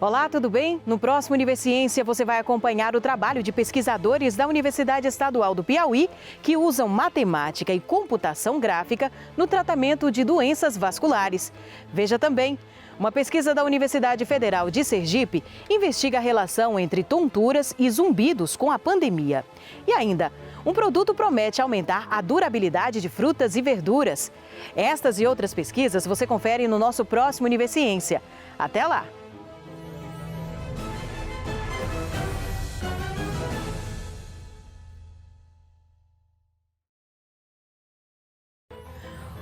Olá, tudo bem? No próximo Univerciência você vai acompanhar o trabalho de pesquisadores da Universidade Estadual do Piauí que usam matemática e computação gráfica no tratamento de doenças vasculares. Veja também, uma pesquisa da Universidade Federal de Sergipe investiga a relação entre tonturas e zumbidos com a pandemia. E ainda, um produto promete aumentar a durabilidade de frutas e verduras. Estas e outras pesquisas você confere no nosso próximo Univerciência. Até lá!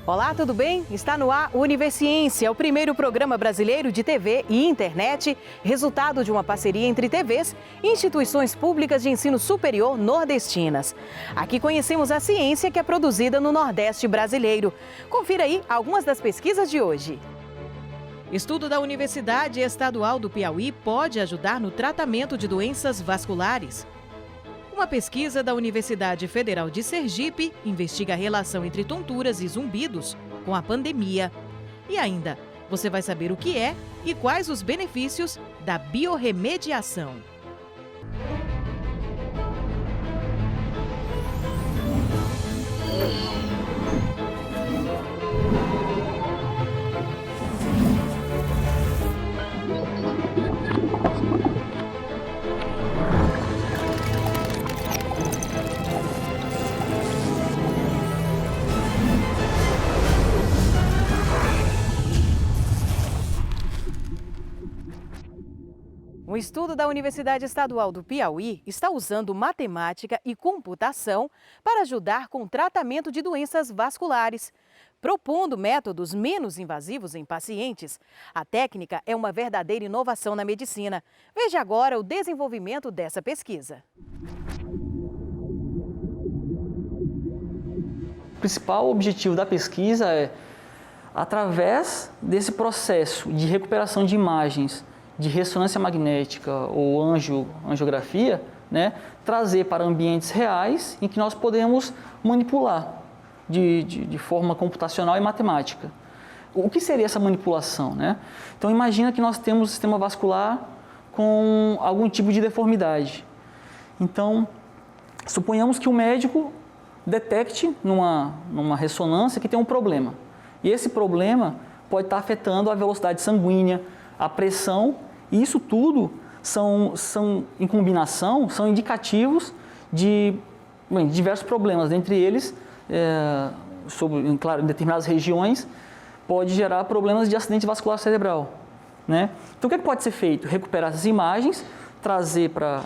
Olá, tudo bem? Está no ar o Univerciência, o primeiro programa brasileiro de TV e internet, resultado de uma parceria entre TVs e instituições públicas de ensino superior nordestinas. Aqui conhecemos a ciência que é produzida no Nordeste brasileiro. Confira aí algumas das pesquisas de hoje. Estudo da Universidade Estadual do Piauí pode ajudar no tratamento de doenças vasculares. Uma pesquisa da Universidade Federal de Sergipe investiga a relação entre tonturas e zumbidos com a pandemia. E ainda, você vai saber o que é e quais os benefícios da biorremediação. Um estudo da Universidade Estadual do Piauí está usando matemática e computação para ajudar com o tratamento de doenças vasculares. Propondo métodos menos invasivos em pacientes, a técnica é uma verdadeira inovação na medicina. Veja agora o desenvolvimento dessa pesquisa. O principal objetivo da pesquisa é, através desse processo de recuperação de imagens de ressonância magnética ou angiografia, trazer para ambientes reais em que nós podemos manipular de forma computacional e matemática. O que seria essa manipulação? Então, imagina que nós temos um sistema vascular com algum tipo de deformidade. Então, suponhamos que o médico detecte numa ressonância que tem um problema. E esse problema pode estar afetando a velocidade sanguínea, a pressão, e isso tudo são em combinação, são indicativos de diversos problemas. Dentre eles, claro, em determinadas regiões, pode gerar problemas de acidente vascular cerebral. Então, o que pode ser feito? Recuperar essas imagens, trazer para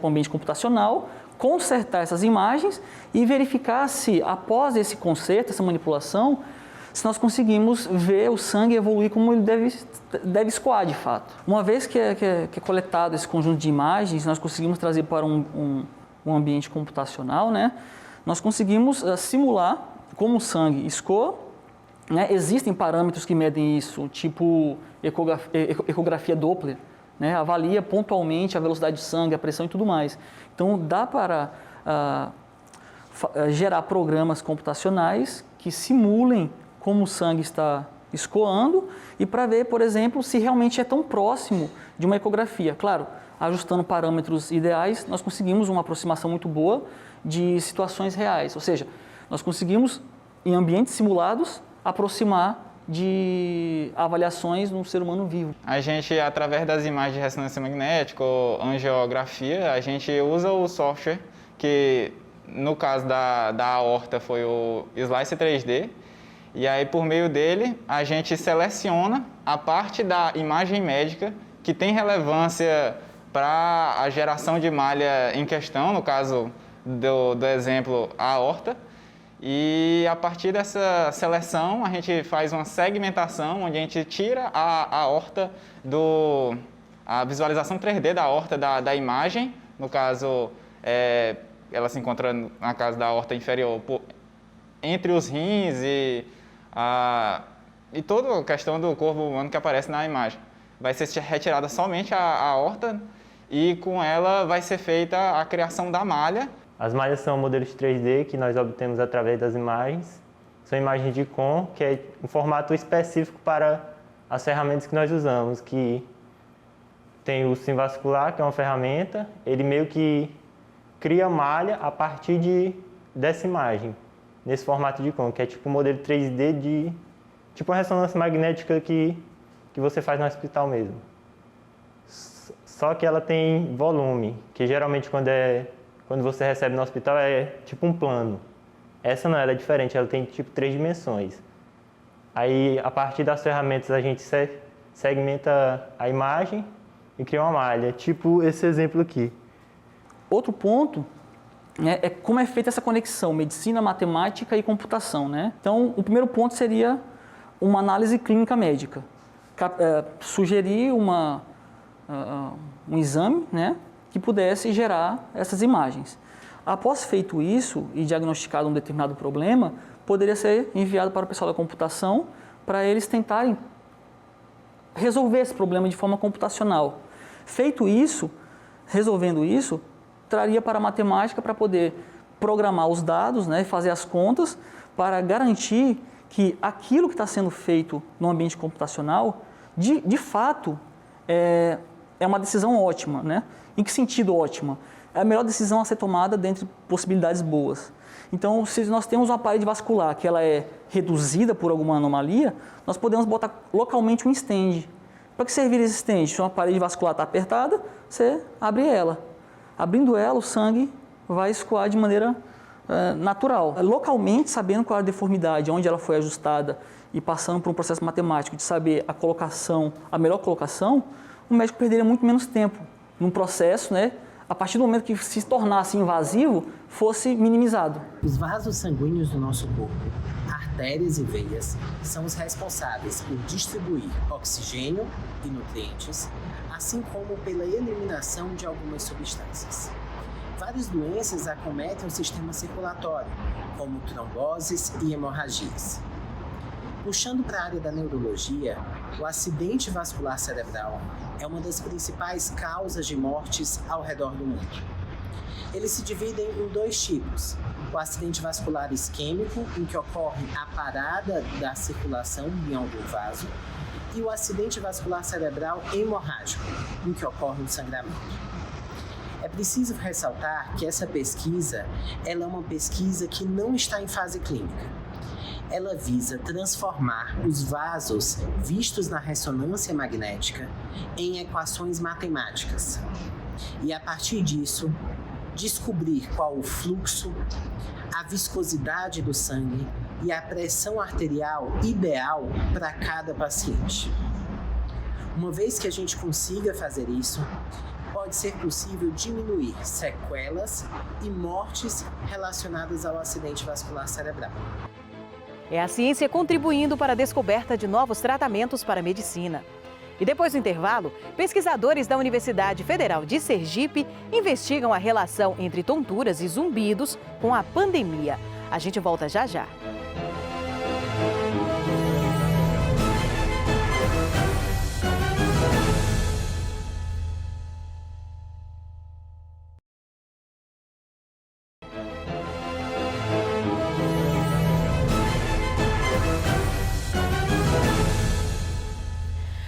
o ambiente computacional, consertar essas imagens e verificar se, após esse conserto, essa manipulação, se nós conseguimos ver o sangue evoluir como ele deve escoar de fato. Uma vez que é coletado esse conjunto de imagens, nós conseguimos trazer para um ambiente computacional, nós conseguimos simular como o sangue escoa. Existem parâmetros que medem isso, tipo ecografia Doppler, avalia pontualmente a velocidade de sangue, a pressão e tudo mais. Então, dá para gerar programas computacionais que simulem como o sangue está escoando e para ver, por exemplo, se realmente é tão próximo de uma ecografia. Claro, ajustando parâmetros ideais, nós conseguimos uma aproximação muito boa de situações reais. Ou seja, nós conseguimos, em ambientes simulados, aproximar de avaliações no ser humano vivo. A gente, através das imagens de ressonância magnética ou angiografia, a gente usa o software que, no caso da aorta, foi o Slice 3D. E aí, por meio dele, a gente seleciona a parte da imagem médica que tem relevância para a geração de malha em questão, no caso do exemplo, a aorta. E a partir dessa seleção, a gente faz uma segmentação, onde a gente tira a aorta a visualização 3D da aorta da imagem. No caso, ela se encontra, na casa da aorta inferior, entre os rins e toda a questão do corpo humano que aparece na imagem. Vai ser retirada somente a aorta e com ela vai ser feita a criação da malha. As malhas são modelos 3D que nós obtemos através das imagens. São imagens de COM, que é um formato específico para as ferramentas que nós usamos, que tem o simvascular, que é uma ferramenta, ele meio que cria malha a partir dessa imagem, nesse formato de côncavo, que é tipo um modelo 3D de tipo uma ressonância magnética que você faz no hospital mesmo. Só que ela tem volume, que geralmente quando você recebe no hospital é tipo um plano. Essa não, ela é diferente, ela tem tipo 3 dimensões. Aí, a partir das ferramentas, a gente segmenta a imagem e cria uma malha, tipo esse exemplo aqui. Outro ponto, né, é como é feita essa conexão medicina, matemática e computação, né? Então, o primeiro ponto seria uma análise clínica médica. Sugerir um exame, né, que pudesse gerar essas imagens. Após feito isso e diagnosticado um determinado problema, poderia ser enviado para o pessoal da computação para eles tentarem resolver esse problema de forma computacional. Feito isso, resolvendo isso, traria para a matemática para poder programar os dados, né, e fazer as contas para garantir que aquilo que está sendo feito no ambiente computacional, de fato, é uma decisão ótima, né? Em que sentido ótima? É a melhor decisão a ser tomada dentre possibilidades boas. Então, se nós temos uma parede vascular que ela é reduzida por alguma anomalia, nós podemos botar localmente um stent. Para que servir esse stent? Se uma parede vascular está apertada, você abre ela. Abrindo ela, o sangue vai escoar de maneira natural. Localmente, sabendo qual é a deformidade, onde ela foi ajustada e passando por um processo matemático de saber a melhor colocação, o médico perderia muito menos tempo num processo, né? A partir do momento que se tornasse invasivo, fosse minimizado. Os vasos sanguíneos do nosso corpo, artérias e veias, são os responsáveis por distribuir oxigênio e nutrientes, assim como pela eliminação de algumas substâncias. Várias doenças acometem o sistema circulatório, como tromboses e hemorragias. Puxando para a área da neurologia, o acidente vascular cerebral é uma das principais causas de mortes ao redor do mundo. Eles se dividem em 2 tipos: o acidente vascular isquêmico, em que ocorre a parada da circulação em algum vaso, e o acidente vascular cerebral hemorrágico, em que ocorre um sangramento. É preciso ressaltar que essa pesquisa ela é uma pesquisa que não está em fase clínica. Ela visa transformar os vasos vistos na ressonância magnética em equações matemáticas e, a partir disso, descobrir qual o fluxo, a viscosidade do sangue e a pressão arterial ideal para cada paciente. Uma vez que a gente consiga fazer isso, pode ser possível diminuir sequelas e mortes relacionadas ao acidente vascular cerebral. É a ciência contribuindo para a descoberta de novos tratamentos para a medicina. E depois do intervalo, pesquisadores da Universidade Federal de Sergipe investigam a relação entre tonturas e zumbidos com a pandemia. A gente volta já já.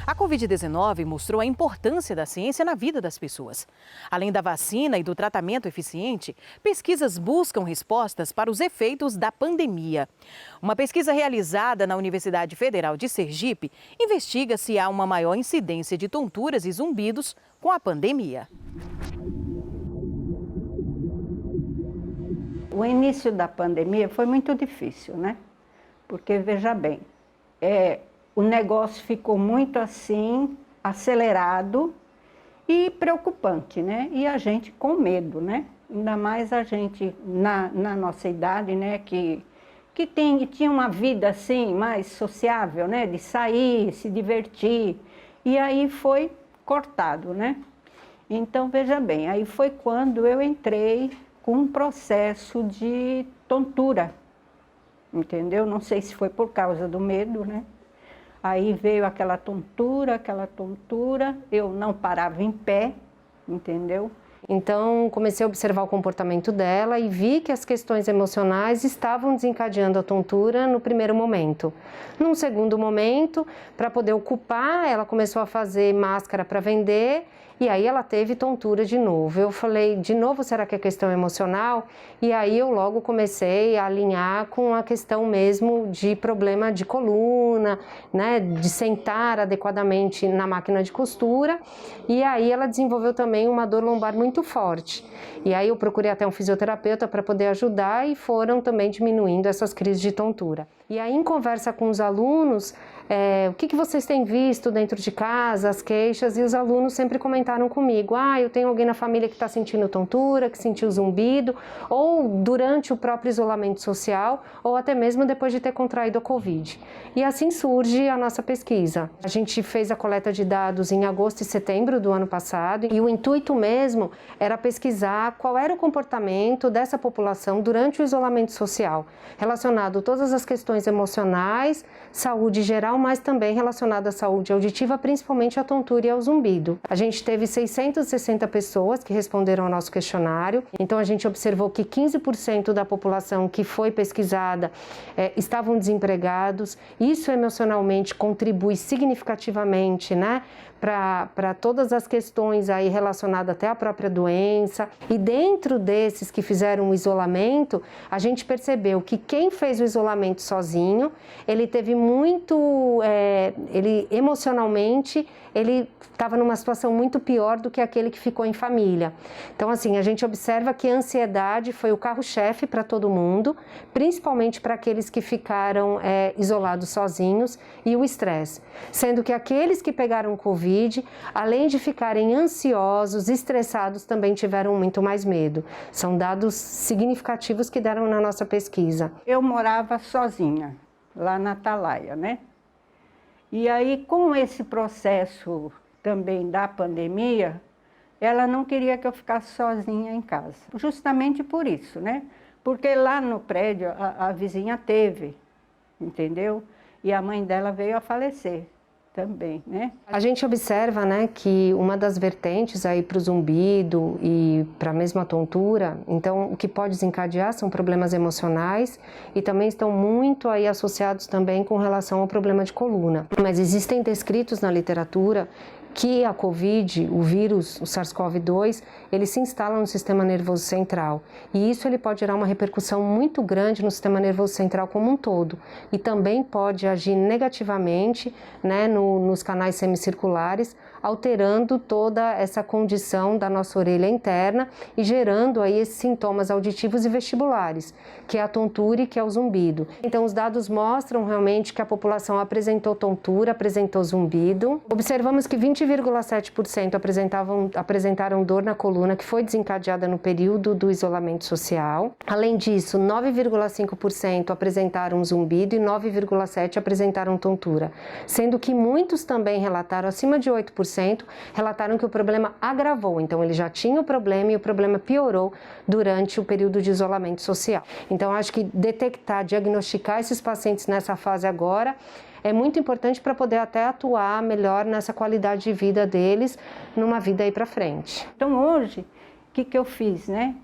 A Covid-19 mostrou a importância da ciência na vida das pessoas. Além da vacina e do tratamento eficiente, pesquisas buscam respostas para os efeitos da pandemia. Uma pesquisa realizada na Universidade Federal de Sergipe investiga se há uma maior incidência de tonturas e zumbidos com a pandemia. O início da pandemia foi muito difícil, né? Porque, veja bem, o negócio ficou muito assim, acelerado e preocupante, né? E a gente com medo, né? Ainda mais a gente na nossa idade, né? Que tinha uma vida assim mais sociável, né? De sair, se divertir. E aí foi cortado, né? Então, veja bem, aí foi quando eu entrei com um processo de tontura, entendeu? Não sei se foi por causa do medo, né? Aí veio aquela tontura, eu não parava em pé, entendeu? Então, comecei a observar o comportamento dela e vi que as questões emocionais estavam desencadeando a tontura no primeiro momento. Num segundo momento, para poder ocupar, ela começou a fazer máscara para vender e aí ela teve tontura de novo. Eu falei, de novo, será que é questão emocional? E aí eu logo comecei a alinhar com a questão mesmo de problema de coluna, né, de sentar adequadamente na máquina de costura. E aí ela desenvolveu também uma dor lombar muito forte. E aí eu procurei até um fisioterapeuta para poder ajudar e foram também diminuindo essas crises de tontura. E aí, em conversa com os alunos, o que vocês têm visto dentro de casa, as queixas, e os alunos sempre comentaram comigo, eu tenho alguém na família que está sentindo tontura, que sentiu zumbido, ou durante o próprio isolamento social, ou até mesmo depois de ter contraído a Covid. E assim surge a nossa pesquisa. A gente fez a coleta de dados em agosto e setembro do ano passado, e o intuito mesmo era pesquisar qual era o comportamento dessa população durante o isolamento social, relacionado a todas as questões emocionais, saúde geral, mas também relacionada à saúde auditiva, principalmente à tontura e ao zumbido. A gente teve 660 pessoas que responderam ao nosso questionário, então a gente observou que 15% da população que foi pesquisada estavam desempregados. Isso emocionalmente contribui significativamente, né, para todas as questões aí relacionadas até à própria doença. E dentro desses que fizeram o isolamento, a gente percebeu que quem fez o isolamento sozinho, ele teve muito, ele emocionalmente, ele estava numa situação muito pior do que aquele que ficou em família. Então, assim, a gente observa que a ansiedade foi o carro-chefe para todo mundo, principalmente para aqueles que ficaram isolados sozinhos, e o estresse. Sendo que aqueles que pegaram Covid, além de ficarem ansiosos, estressados, também tiveram muito mais medo. São dados significativos que deram na nossa pesquisa. Eu morava sozinha, lá na Atalaia, né? E aí, com esse processo também da pandemia, ela não queria que eu ficasse sozinha em casa. Justamente por isso, né? Porque lá no prédio a vizinha teve, entendeu? E a mãe dela veio a falecer também, né? A gente observa, né, que uma das vertentes aí para o zumbido e para a mesma tontura, então o que pode desencadear são problemas emocionais e também estão muito aí associados também com relação ao problema de coluna. Mas existem descritos na literatura que a Covid, o vírus, o SARS-CoV-2, ele se instala no sistema nervoso central. E isso ele pode gerar uma repercussão muito grande no sistema nervoso central como um todo. E também pode agir negativamente, né, nos canais semicirculares, alterando toda essa condição da nossa orelha interna e gerando aí esses sintomas auditivos e vestibulares, que é a tontura e que é o zumbido. Então, os dados mostram realmente que a população apresentou tontura, apresentou zumbido. Observamos que 20,7% apresentaram dor na coluna, que foi desencadeada no período do isolamento social. Além disso, 9,5% apresentaram zumbido e 9,7% apresentaram tontura, sendo que muitos também relataram, acima de 8%, relataram que o problema agravou. Então, ele já tinha o problema e o problema piorou durante o período de isolamento social. Então, acho que detectar, diagnosticar esses pacientes nessa fase agora é muito importante para poder até atuar melhor nessa qualidade de vida deles, numa vida aí para frente. Então, hoje, o que eu fiz, né?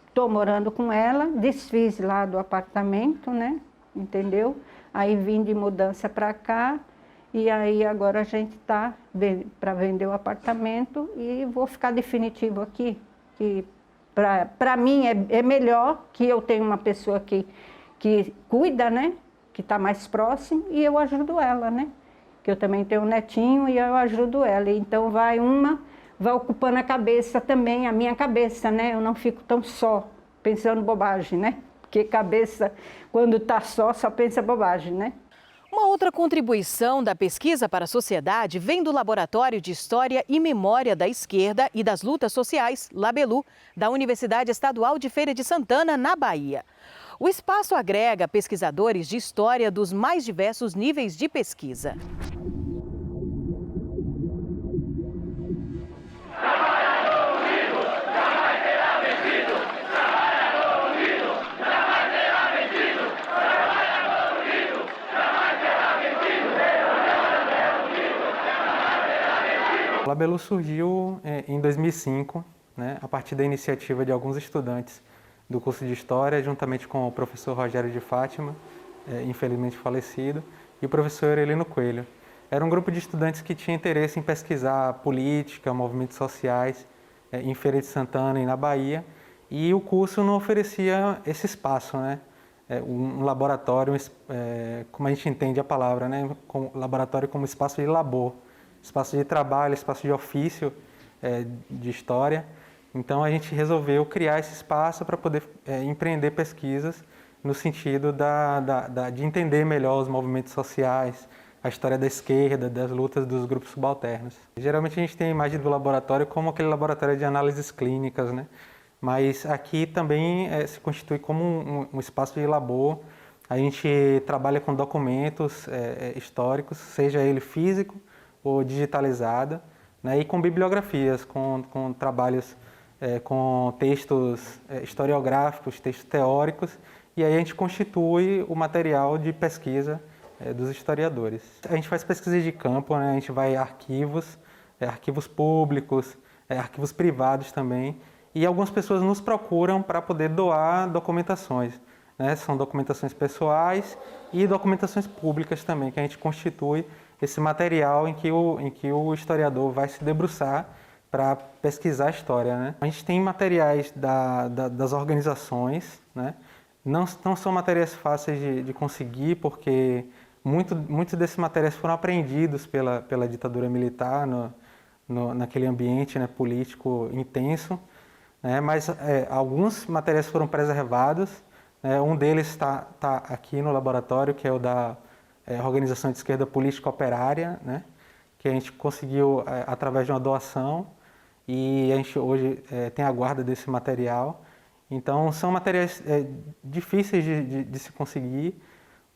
Estou morando com ela, desfiz lá do apartamento, né? Entendeu? Aí vim de mudança para cá e aí agora a gente está para vender o apartamento e vou ficar definitivo aqui. Que para mim é melhor que eu tenha uma pessoa que cuida, né? Que está mais próximo e eu ajudo ela, né? Que eu também tenho um netinho e eu ajudo ela. Então vai ocupando a cabeça também, a minha cabeça, né? Eu não fico tão só pensando bobagem, né? Porque cabeça, quando está só pensa bobagem, né? Uma outra contribuição da pesquisa para a sociedade vem do Laboratório de História e Memória da Esquerda e das Lutas Sociais, Labelu, da Universidade Estadual de Feira de Santana, na Bahia. O espaço agrega pesquisadores de história dos mais diversos níveis de pesquisa. O Labelu surgiu em 2005, né, a partir da iniciativa de alguns estudantes do curso de História, juntamente com o professor Rogério de Fátima, infelizmente falecido, e o professor Heleno Coelho. Era um grupo de estudantes que tinha interesse em pesquisar política, movimentos sociais em Feira de Santana e na Bahia, e o curso não oferecia esse espaço, né? Um laboratório, como a gente entende a palavra, né? Laboratório como espaço de labor, espaço de trabalho, espaço de ofício de história. Então a gente resolveu criar esse espaço para poder empreender pesquisas no sentido de entender melhor os movimentos sociais, a história da esquerda, das lutas dos grupos subalternos. Geralmente a gente tem a imagem do laboratório como aquele laboratório de análises clínicas, né? Mas aqui também se constitui como um espaço de labor. A gente trabalha com documentos históricos, seja ele físico ou digitalizado, né? E com bibliografias, com trabalhos com textos historiográficos, textos teóricos, e aí a gente constitui o material de pesquisa dos historiadores. A gente faz pesquisa de campo, né? A gente vai a arquivos, arquivos públicos, arquivos privados também, e algumas pessoas nos procuram para poder doar documentações, né? São documentações pessoais e documentações públicas também, que a gente constitui esse material em que o historiador vai se debruçar para pesquisar a história, né? A gente tem materiais das organizações, né? Não são materiais fáceis de conseguir, porque muitos desses materiais foram apreendidos pela ditadura militar naquele ambiente, né, político intenso, né? Mas alguns materiais foram preservados, né? Um deles está aqui no laboratório, que é o da Organização de Esquerda Política Operária, né? Que a gente conseguiu através de uma doação, e a gente hoje tem a guarda desse material. Então são materiais difíceis de se conseguir,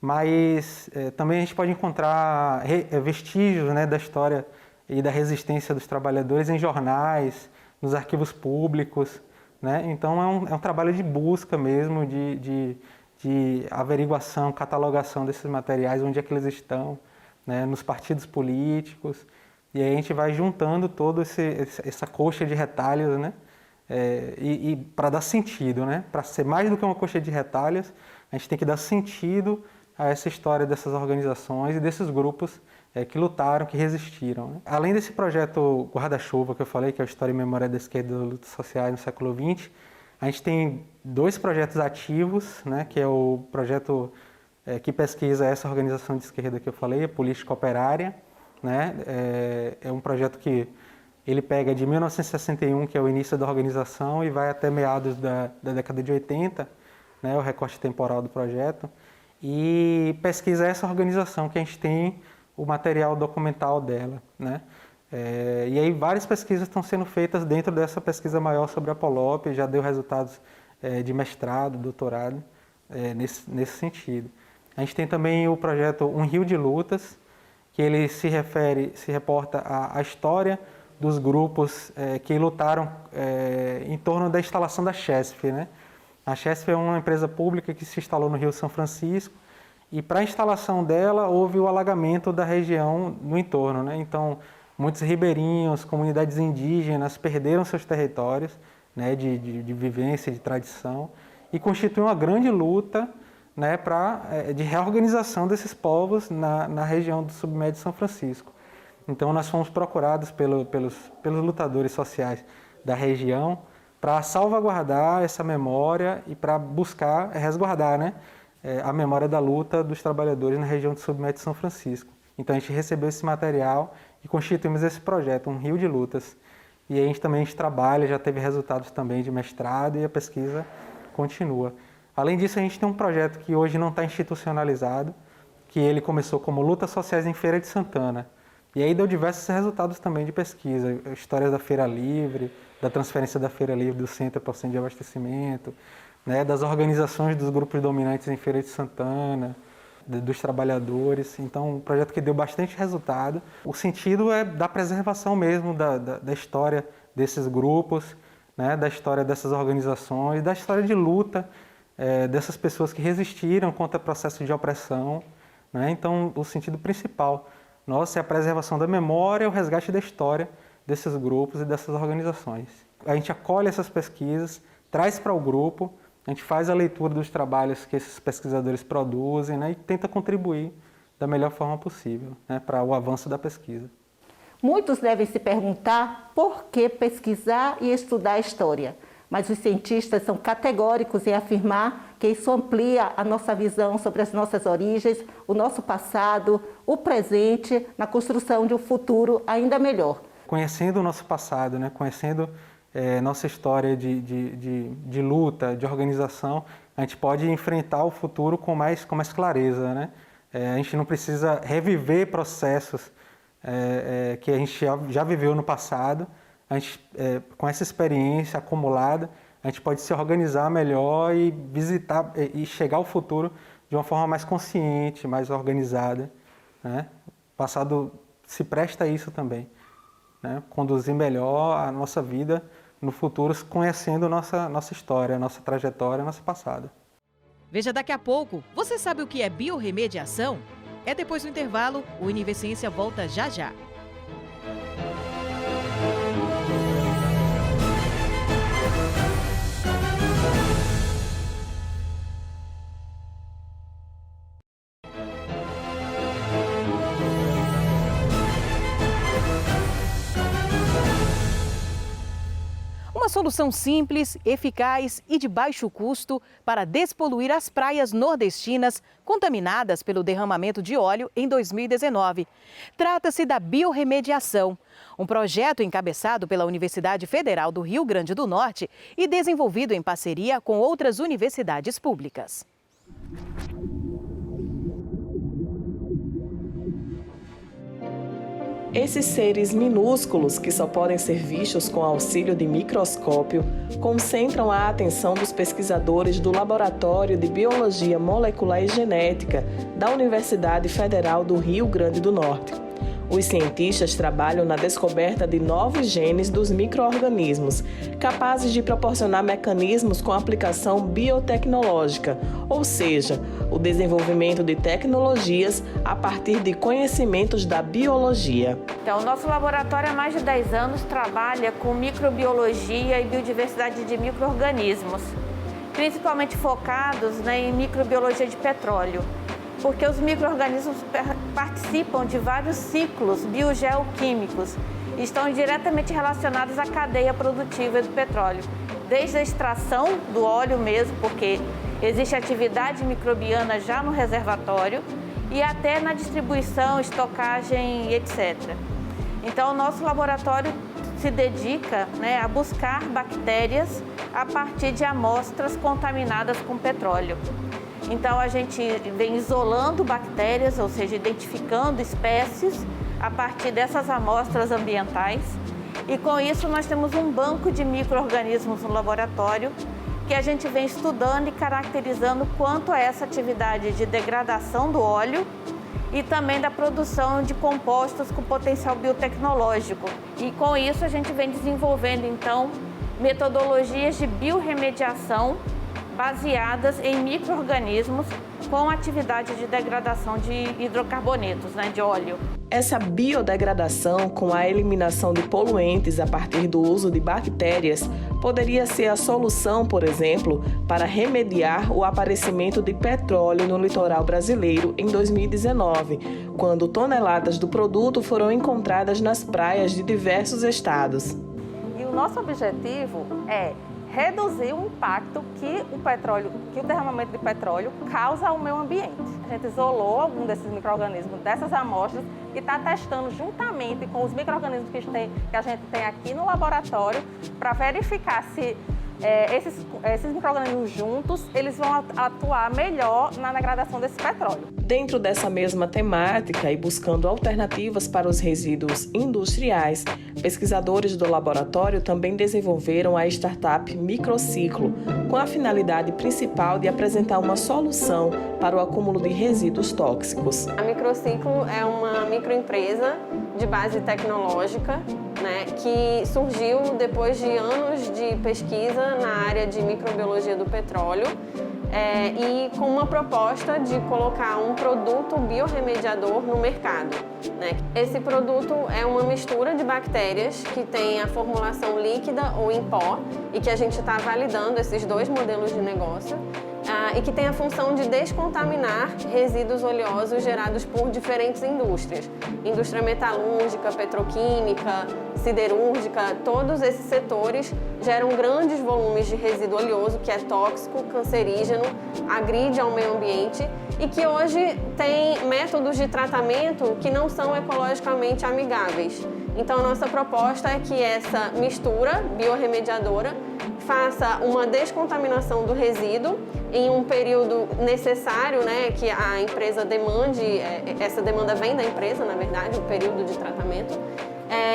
mas também a gente pode encontrar vestígios, né, da história e da resistência dos trabalhadores em jornais, nos arquivos públicos, né? Então é um trabalho de busca mesmo, de averiguação, catalogação desses materiais, onde é que eles estão, né, nos partidos políticos, e aí a gente vai juntando toda essa coxa de retalhos, né? E para dar sentido, né? Para ser mais do que uma coxa de retalhos, a gente tem que dar sentido a essa história dessas organizações e desses grupos que lutaram, que resistiram, né? Além desse projeto Guarda-Chuva que eu falei, que é a História e Memória da Esquerda e das Lutas Sociais no século XX, a gente tem 2 projetos ativos, né? Que é o projeto que pesquisa essa organização de esquerda que eu falei, a Política Operária, né? É um projeto que ele pega de 1961, que é o início da organização, e vai até meados da década de 80, né, o recorte temporal do projeto, e pesquisa essa organização, que a gente tem o material documental dela, né? E aí várias pesquisas estão sendo feitas dentro dessa pesquisa maior sobre a Polop, já deu resultados de mestrado, doutorado, nesse sentido. A gente tem também o projeto Um Rio de Lutas, que ele se reporta à história dos grupos que lutaram em torno da instalação da Chesf, né? A Chesf é uma empresa pública que se instalou no Rio São Francisco, e para a instalação dela houve o alagamento da região no entorno, né? Então, muitos ribeirinhos, comunidades indígenas perderam seus territórios, né, de vivência, de tradição, e constitui uma grande luta, né, de reorganização desses povos na região do submédio São Francisco. Então nós fomos procurados pelos lutadores sociais da região para salvaguardar essa memória e para buscar resguardar, né, a memória da luta dos trabalhadores na região do submédio São Francisco. Então a gente recebeu esse material e constituímos esse projeto, Um Rio de Lutas. E a gente também trabalha, já teve resultados também de mestrado, e a pesquisa continua. Além disso, a gente tem um projeto que hoje não está institucionalizado, que ele começou como Lutas Sociais em Feira de Santana. E aí deu diversos resultados também de pesquisa, histórias da Feira Livre, da transferência da Feira Livre do Centro para o Centro de Abastecimento, né, das organizações dos grupos dominantes em Feira de Santana, dos trabalhadores. Então, um projeto que deu bastante resultado. O sentido é da preservação mesmo da história desses grupos, né, da história dessas organizações, da história de luta dessas pessoas que resistiram contra o processo de opressão, né? Então, o sentido principal nosso é a preservação da memória e o resgate da história desses grupos e dessas organizações. A gente acolhe essas pesquisas, traz para o grupo, a gente faz a leitura dos trabalhos que esses pesquisadores produzem, né, e tenta contribuir da melhor forma possível, né, para o avanço da pesquisa. Muitos devem se perguntar por que pesquisar e estudar a história, mas os cientistas são categóricos em afirmar que isso amplia a nossa visão sobre as nossas origens, o nosso passado, o presente, na construção de um futuro ainda melhor. Conhecendo o nosso passado, né, conhecendo nossa história de luta, de organização, a gente pode enfrentar o futuro com mais clareza, né? A gente não precisa reviver processos que a gente já viveu no passado. A gente, com essa experiência acumulada, a gente pode se organizar melhor e visitar e chegar ao futuro de uma forma mais consciente, mais organizada, né? O passado se presta a isso também, né? Conduzir melhor a nossa vida no futuro, conhecendo nossa história, nossa trajetória, nosso passado. Veja daqui a pouco. Você sabe o que é biorremediação? É depois do intervalo. O Univerciência volta já já. Uma solução simples, eficaz e de baixo custo para despoluir as praias nordestinas contaminadas pelo derramamento de óleo em 2019. Trata-se da biorremediação, um projeto encabeçado pela Universidade Federal do Rio Grande do Norte e desenvolvido em parceria com outras universidades públicas. Esses seres minúsculos, que só podem ser vistos com auxílio de microscópio, concentram a atenção dos pesquisadores do Laboratório de Biologia Molecular e Genética da Universidade Federal do Rio Grande do Norte. Os cientistas trabalham na descoberta de novos genes dos micro-organismos, capazes de proporcionar mecanismos com aplicação biotecnológica, ou seja, o desenvolvimento de tecnologias a partir de conhecimentos da biologia. Então, o nosso laboratório há mais de 10 anos trabalha com microbiologia e biodiversidade de micro-organismos, principalmente focados em microbiologia de petróleo, porque os micro-organismos participam de vários ciclos biogeoquímicos e estão diretamente relacionados à cadeia produtiva do petróleo, desde a extração do óleo mesmo, porque existe atividade microbiana já no reservatório, e até na distribuição, estocagem, etc. Então, o nosso laboratório se dedica a buscar bactérias a partir de amostras contaminadas com petróleo. Então, a gente vem isolando bactérias, ou seja, identificando espécies a partir dessas amostras ambientais. E com isso, nós temos um banco de micro-organismos no laboratório que a gente vem estudando e caracterizando quanto a essa atividade de degradação do óleo e também da produção de compostos com potencial biotecnológico. E com isso, a gente vem desenvolvendo, então, metodologias de biorremediação baseadas em micro-organismos com atividade de degradação de hidrocarbonetos, de óleo. Essa biodegradação com a eliminação de poluentes a partir do uso de bactérias poderia ser a solução, por exemplo, para remediar o aparecimento de petróleo no litoral brasileiro em 2019, quando toneladas do produto foram encontradas nas praias de diversos estados. E o nosso objetivo é reduzir o impacto que o derramamento de petróleo causa ao meio ambiente. A gente isolou algum desses micro-organismos dessas amostras e está testando juntamente com os micro-organismos que a gente tem aqui no laboratório para verificar se esses micro-organismos juntos eles vão atuar melhor na degradação desse petróleo. Dentro dessa mesma temática e buscando alternativas para os resíduos industriais, pesquisadores do laboratório também desenvolveram a startup Microciclo, com a finalidade principal de apresentar uma solução para o acúmulo de resíduos tóxicos. A Microciclo é uma microempresa de base tecnológica, que surgiu depois de anos de pesquisa na área de microbiologia do petróleo. e com uma proposta de colocar um produto biorremediador no mercado, né? Esse produto é uma mistura de bactérias que tem a formulação líquida ou em pó e que a gente está validando esses dois modelos de negócio. E que tem a função de descontaminar resíduos oleosos gerados por diferentes indústrias. Indústria metalúrgica, petroquímica, siderúrgica, todos esses setores geram grandes volumes de resíduo oleoso que é tóxico, cancerígeno, agride ao meio ambiente e que hoje tem métodos de tratamento que não são ecologicamente amigáveis. Então, a nossa proposta é que essa mistura biorremediadora faça uma descontaminação do resíduo em um período necessário, né, que a empresa demande, essa demanda vem da empresa, na verdade, o período de tratamento,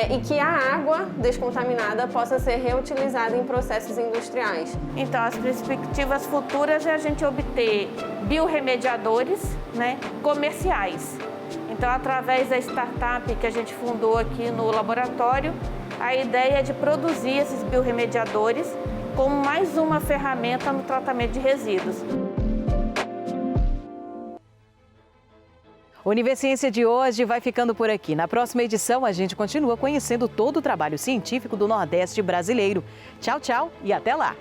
e que a água descontaminada possa ser reutilizada em processos industriais. Então, as perspectivas futuras é a gente obter biorremediadores, né, comerciais. Então, através da startup que a gente fundou aqui no laboratório, a ideia é de produzir esses biorremediadores como mais uma ferramenta no tratamento de resíduos. O Univerciência de hoje vai ficando por aqui. Na próxima edição, a gente continua conhecendo todo o trabalho científico do Nordeste brasileiro. Tchau, tchau e até lá!